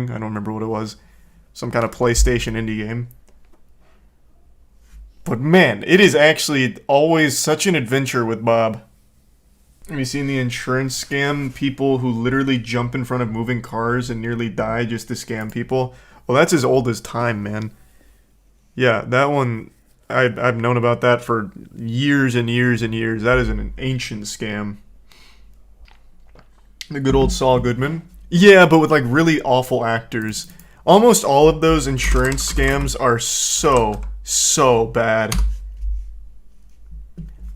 something. I don't remember what it was. Some kind of PlayStation indie game. But man, it is actually always such an adventure with Bob. Have you seen the insurance scam? People who literally jump in front of moving cars and nearly die just to scam people? Well, that's as old as time, man. Yeah, that one, I've known about that for years and years and years. That is an ancient scam. The good old Saul Goodman. Yeah, but with like really awful actors. Almost all of those insurance scams are so bad.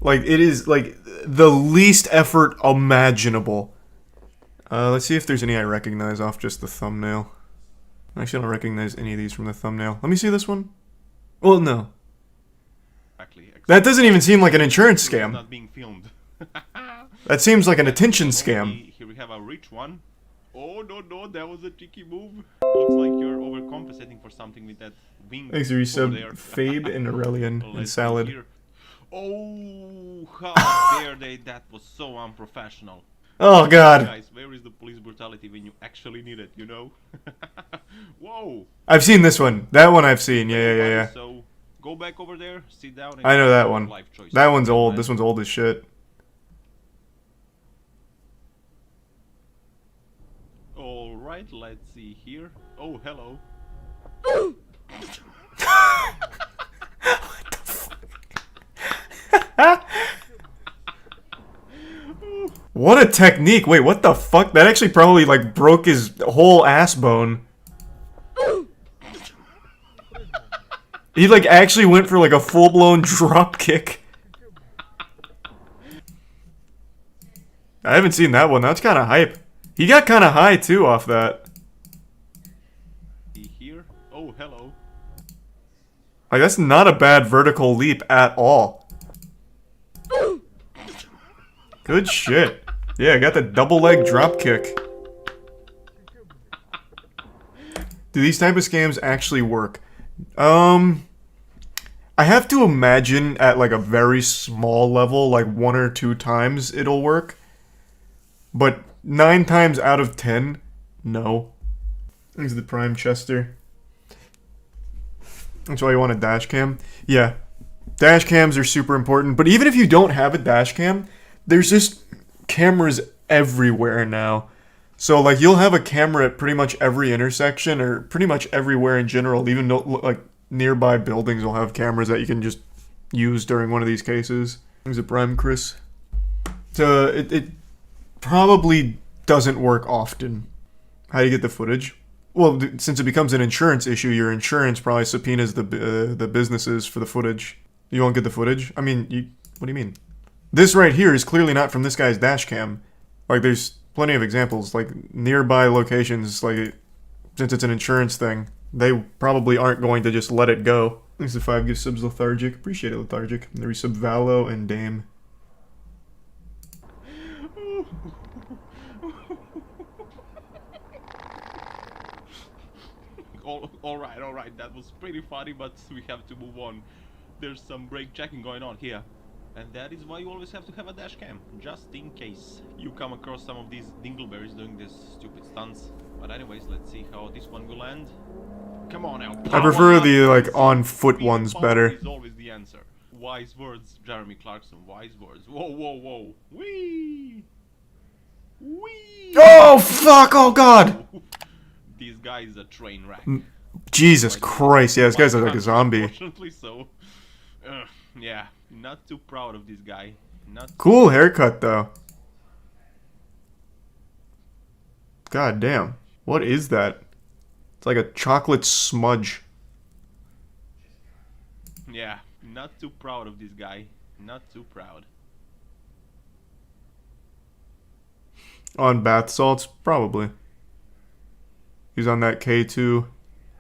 Like, it is like the least effort imaginable. Let's see if there's any I recognize off just the thumbnail. Actually, I don't recognize any of these from the thumbnail. Let me see this one. Well, no. Exactly. That doesn't even seem like an insurance scam. Not being filmed. That seems like an attention scam. Here we have a rich one. Oh no, that was a tricky move. Looks like you're overcompensating for something with that wing. Thanks for resub, there. Fabe and Aurelian and Salad. Here. Oh, how dare they? That was so unprofessional. Oh god. Guys, where is the police brutality when you actually need it, you know? Whoa. I've seen this one. That one I've seen. Yeah. So, go back over there, sit down and I know that one. life choice. That one's old. This one's old as shit. Alright, let's see here. Oh, hello. What the fuck? What a technique. Wait, what the fuck? That actually probably like broke his whole ass bone. He like actually went for like a full-blown drop kick. I haven't seen that one. That's kind of hype. He got kind of high too off that. Here. Oh, hello. Like, that's not a bad vertical leap at all. Good shit. Yeah, got the double leg drop kick. Do these type of scams actually work? I have to imagine at like a very small level, like 1 or 2 times it'll work. But 9 times out of 10, no. Thanks to the Prime Chester. That's why you want a dash cam? Yeah. Dash cams are super important, but even if you don't have a dash cam, there's just cameras everywhere now. So like you'll have a camera at pretty much every intersection or pretty much everywhere in general, even though like nearby buildings will have cameras that you can just use during one of these cases. There's a Prime Chris. So it probably doesn't work often. How do you get the footage? Well, since it becomes an insurance issue, your insurance probably subpoenas the businesses for the footage. You won't get the footage? I mean, what do you mean? This right here is clearly not from this guy's dash cam. Like, there's plenty of examples, like, nearby locations, like, since it's an insurance thing, they probably aren't going to just let it go. Thanks to 5 gift subs, Lethargic. Appreciate it, Lethargic. And the resub Valo and Dame. Alright, that was pretty funny, but we have to move on. There's some brake checking going on here. And that is why you always have to have a dash cam, just in case you come across some of these dingleberries doing these stupid stunts. But anyways, let's see how this one will end. Come on now. I prefer the, like, on-foot ones better. Is always the answer. Wise words, Jeremy Clarkson, wise words. Whoa. Whee! Whee! Oh, fuck! Oh, God! This guy is a train wreck. Jesus Christ, yeah, this guy's like a zombie. Unfortunately so. Yeah, not too proud of this guy. Not Cool haircut, though. God damn. What is that? It's like a chocolate smudge. Yeah, not too proud of this guy. Not too proud. On bath salts? Probably. He's on that K2.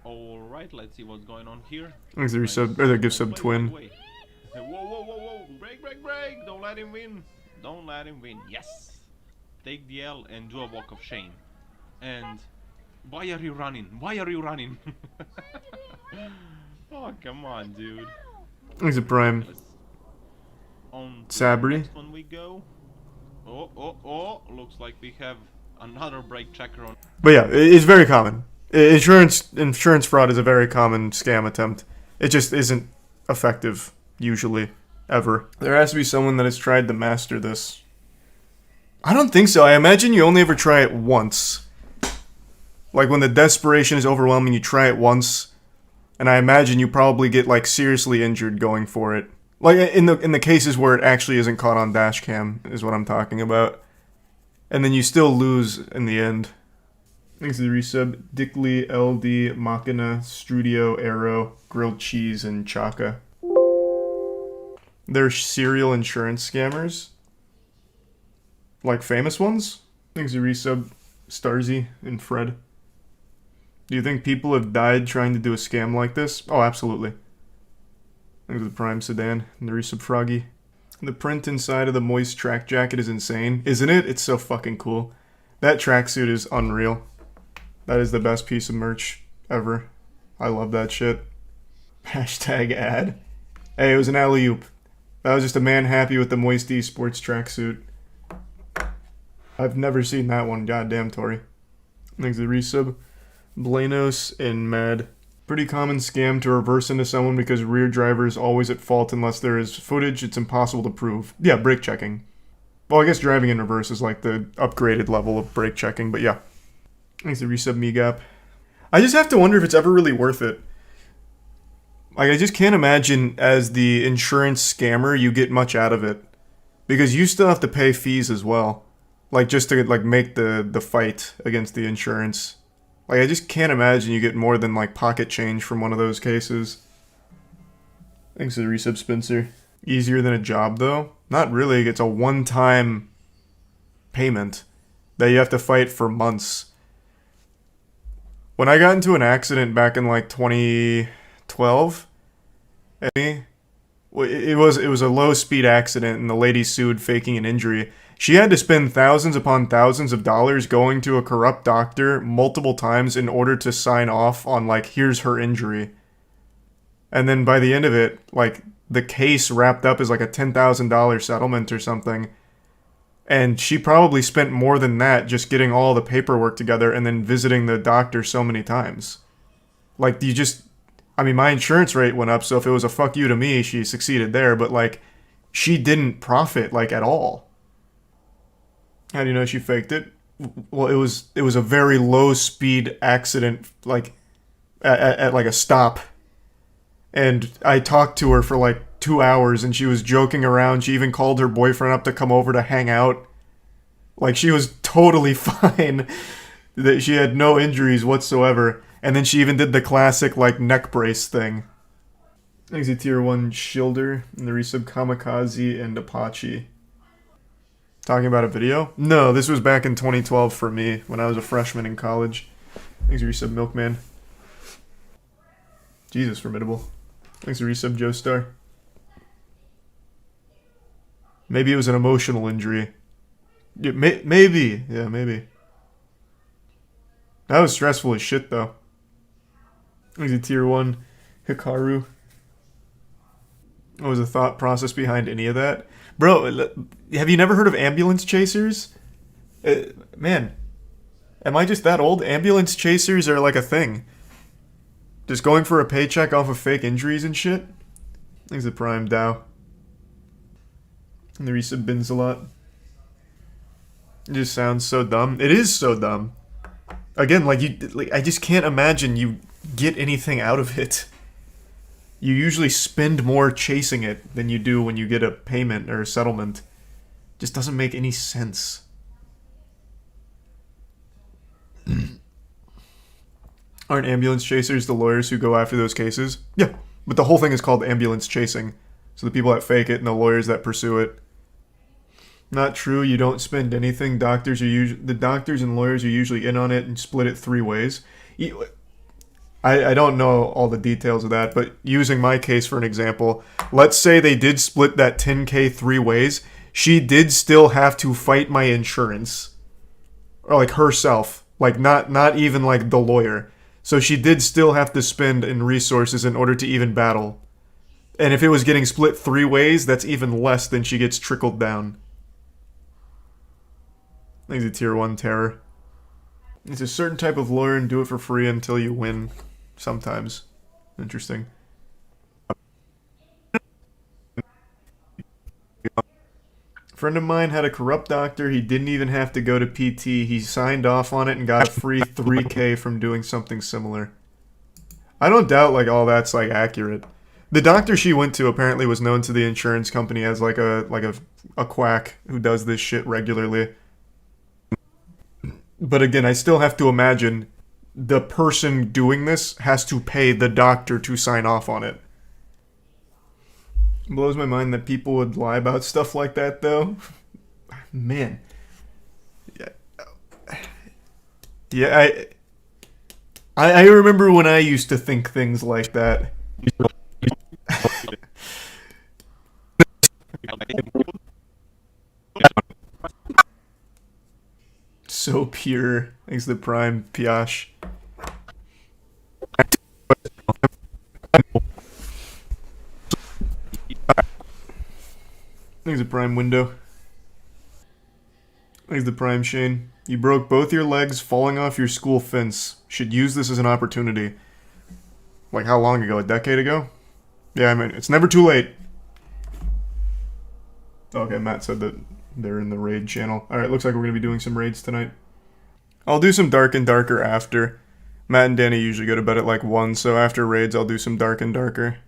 Alright, let's see what's going on here. Thanks to resub, or the gift sub twin. Whoa. Break. Don't let him win. Don't let him win. Yes. Take the L and do a walk of shame. And why are you running? Oh, come on, dude. Thanks to Prime. On to Sabri. the next one we go. Oh. Looks like we have another brake checker on. But yeah, it's very common. Insurance fraud is a very common scam attempt. It just isn't effective, usually, ever. There has to be someone that has tried to master this. I don't think so. I imagine you only ever try it once. Like when the desperation is overwhelming, you try it once, and I imagine you probably get like seriously injured going for it. Like in the cases where it actually isn't caught on Dashcam is what I'm talking about. And then you still lose in the end. Thanks to the resub, Dickley, LD, Machina, Strudio, Arrow, Grilled Cheese, and Chaka. They're serial insurance scammers. Like famous ones? Thanks to the resub, Starzy and Fred. Do you think people have died trying to do a scam like this? Oh, absolutely. Thanks to the Prime Sedan and the resub Froggy. The print inside of the Moist track jacket is insane, isn't it? It's so fucking cool. That tracksuit is unreal. That is the best piece of merch ever. I love that shit. Hashtag ad. Hey, it was an alley-oop. That was just a man happy with the Moist Esports tracksuit. I've never seen that one. Goddamn, Tori. Thanks to the resub. Blanos and Mad. Pretty common scam to reverse into someone because rear driver is always at fault unless there is footage it's impossible to prove. Yeah, brake checking. Well, I guess driving in reverse is like the upgraded level of brake checking, but yeah. Thanks to resub Megap. I just have to wonder if it's ever really worth it. Like, I just can't imagine as the insurance scammer you get much out of it. Because you still have to pay fees as well. Like, just to, like, make the fight against the insurance. Like, I just can't imagine you get more than, like, pocket change from one of those cases. Thanks to the resub Spencer. Easier than a job, though? Not really. It's a one-time payment that you have to fight for months. When I got into an accident back in, like, 2012, it was a low-speed accident, and the lady sued faking an injury. She had to spend thousands upon thousands of dollars going to a corrupt doctor multiple times in order to sign off on, like, here's her injury. And then by the end of it, like, the case wrapped up as, like, a $10,000 settlement or something. And she probably spent more than that just getting all the paperwork together and then visiting the doctor so many times. Like, I mean, my insurance rate went up, so if it was a fuck you to me, she succeeded there. But, like, she didn't profit, like, at all. How do you know she faked it? Well, it was a very low speed accident, like at like a stop. And I talked to her for like 2 hours, and she was joking around. She even called her boyfriend up to come over to hang out. Like, she was totally fine. That she had no injuries whatsoever. And then she even did the classic like neck brace thing. Thanks to Tier 1 Shilder and the resub Kamikaze and Apache. Talking about a video? No, this was back in 2012 for me, when I was a freshman in college. Thanks to resub Milkman. Jesus, formidable. Thanks to resub Joestar. Maybe it was an emotional injury. Yeah, maybe. Yeah, maybe. That was stressful as shit, though. Thanks to Tier 1 Hikaru. What was the thought process behind any of that? Bro, have you never heard of ambulance chasers? Man, am I just that old? Ambulance chasers are like a thing. Just going for a paycheck off of fake injuries and shit? Thanks to Prime Dow. And the resub bins a lot. It just sounds so dumb. It is so dumb. Again, I just can't imagine you get anything out of it. You usually spend more chasing it than you do when you get a payment or a settlement. Just doesn't make any sense. Aren't ambulance chasers the lawyers who go after those cases? Yeah, but the whole thing is called ambulance chasing. So the people that fake it and the lawyers that pursue it. Not true, you don't spend anything. The doctors and lawyers are usually in on it and split it 3 ways. I don't know all the details of that, but using my case for an example, let's say they did split that $10K 3 ways. She did still have to fight my insurance. Or like herself. Like not even like the lawyer. So she did still have to spend in resources in order to even battle. And if it was getting split 3 ways, that's even less than she gets trickled down. I think it's a Tier 1 terror. It's a certain type of lawyer and do it for free until you win. Sometimes. Interesting. A friend of mine had a corrupt doctor. He didn't even have to go to PT. He signed off on it and got a free 3K from doing something similar. I don't doubt like all that's like accurate. The doctor she went to apparently was known to the insurance company as like a quack who does this shit regularly. But again, I still have to imagine the person doing this has to pay the doctor to sign off on it. It blows my mind that people would lie about stuff like that, though. Man. Yeah, I remember when I used to think things like that. So pure. Thanks to the Prime, Piash. Thanks to Prime Window. Thanks to Prime Shane. You broke both your legs falling off your school fence. Should use this as an opportunity. Like how long ago? A decade ago? Yeah, I mean, it's never too late. Okay, Matt said that they're in the raid channel. Alright, looks like we're going to be doing some raids tonight. I'll do some Dark and Darker after. Matt and Danny usually go to bed at like 1, so after raids I'll do some Dark and Darker.